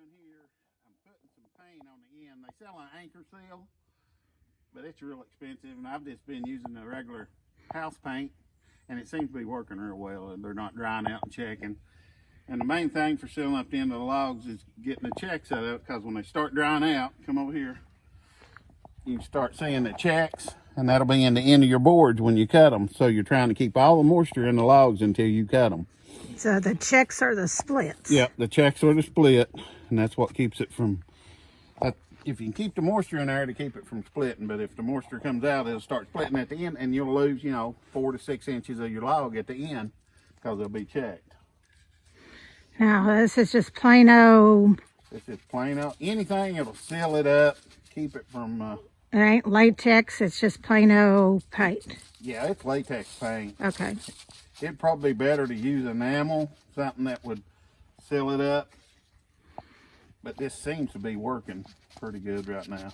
doing here, I'm putting some paint on the end. They sell an anchor seal, but it's real expensive, and I've just been using the regular house paint, and it seems to be working real well, and they're not drying out and checking. And the main thing for sealing up the end of the logs is getting the check set up, because when they start drying out, come over here, you can start seeing the checks, and that'll be in the end of your boards when you cut them. So you're trying to keep all the moisture in the logs until you cut them. So the checks are the splits. Yep, the checks are the split, and that's what keeps it from, if you can keep the moisture in there to keep it from splitting, but if the moisture comes out, it'll start splitting at the end, and you'll lose, 4 to 6 inches of your log at the end, because it'll be checked. Now, this is just plain old... This is plain old. Anything, it'll seal it up, keep it from... It ain't latex, it's just plain old paint. Yeah, it's latex paint. Okay. It'd probably be better to use enamel, something that would seal it up. But this seems to be working pretty good right now.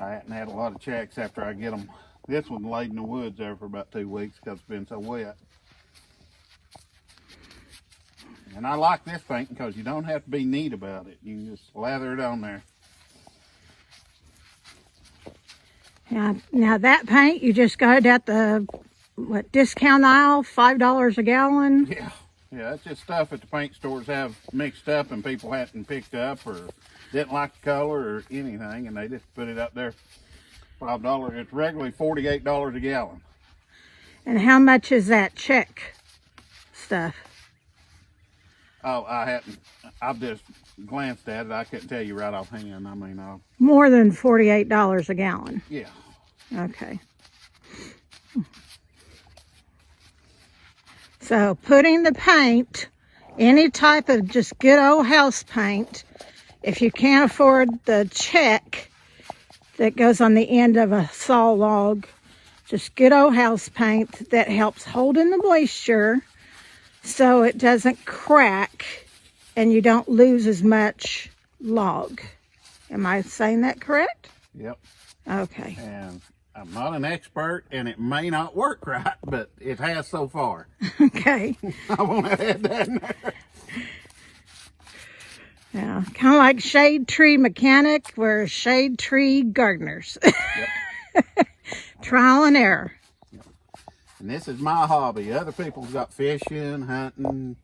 I hadn't had a lot of checks after I get them. This one laid in the woods there for about 2 weeks because it's been so wet. And I like this paint because you don't have to be neat about it. You can just lather it on there. Now that paint, you just got it at the, discount aisle, $5 a gallon? Yeah, it's just stuff that the paint stores have mixed up and people hadn't picked up or didn't like the color or anything, and they just put it up there, $5. It's regularly $48 a gallon. And how much is that check stuff? Oh, I've just glanced at it. I couldn't tell you right offhand. I mean, more than $48 a gallon? Yeah. Okay. So putting the paint, any type of just good old house paint, if you can't afford the check that goes on the end of a saw log, just good old house paint that helps hold in the moisture so it doesn't crack and you don't lose as much log. Am I saying that correct? Yep. Okay. And I'm not an expert, and it may not work right, but it has so far. Okay. I won't add that in there. Yeah, kind of like shade tree mechanic, we're shade tree gardeners. Yep. Trial and error. Yep. And this is my hobby. Other people's got fishing, hunting,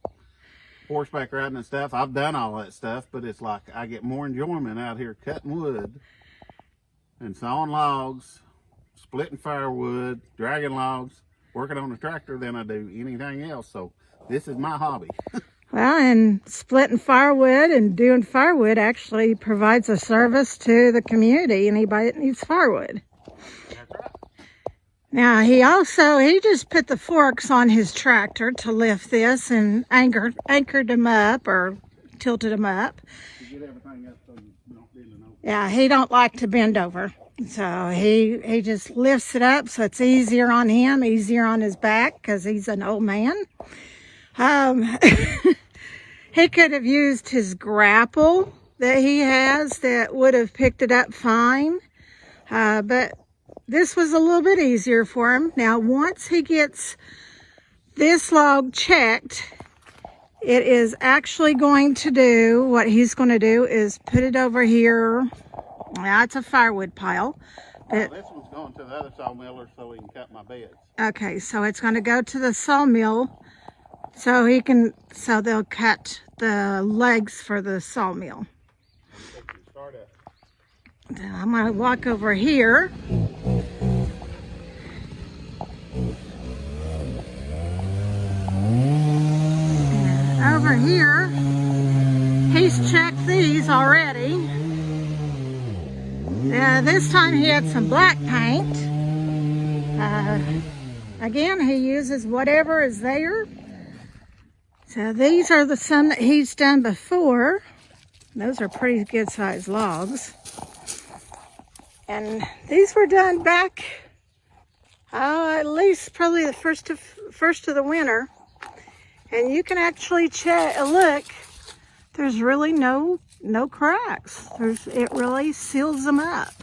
horseback riding and stuff. I've done all that stuff, but it's like I get more enjoyment out here cutting wood and sawing logs, splitting firewood, dragging logs, working on a tractor than I do anything else. So this is my hobby. Well, and splitting firewood and doing firewood actually provides a service to the community, anybody that needs firewood. That's right. Now, he just put the forks on his tractor to lift this and anchored them up or tilted them up. To get everything up so you don't bend over. Yeah, he don't like to bend over. So he just lifts it up so it's easier on him, easier on his back because he's an old man. He could have used his grapple that he has that would have picked it up fine. But this was a little bit easier for him. Now, once he gets this log checked, it is actually going to do, what he's going to do is put it over here. Now, it's a firewood pile. But this one's going to the other sawmiller so he can cut my beds. Okay, so it's going to go to the sawmill so they'll cut the legs for the sawmill. I'm going to walk over here. And over here, he's checked these already. This time he had some black paint. Again, he uses whatever is there. So these are some that he's done before. Those are pretty good sized logs. And these were done back, at least probably the first of the winter. And you can actually look, there's really no cracks. It really seals them up.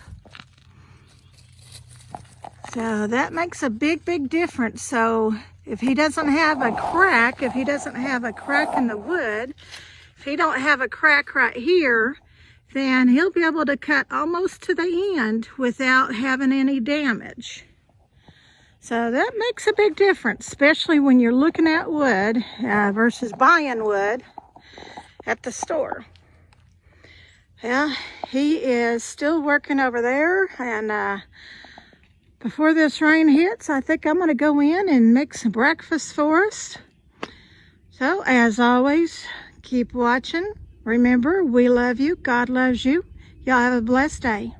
So that makes a big difference. So if he doesn't have a crack, in the wood, if he don't have a crack right here, then he'll be able to cut almost to the end without having any damage. So that makes a big difference, especially when you're looking at wood versus buying wood at the store. Well, he is still working over there, and before this rain hits, I think I'm going to go in and make some breakfast for us. So, as always, keep watching. Remember, we love you. God loves you. Y'all have a blessed day.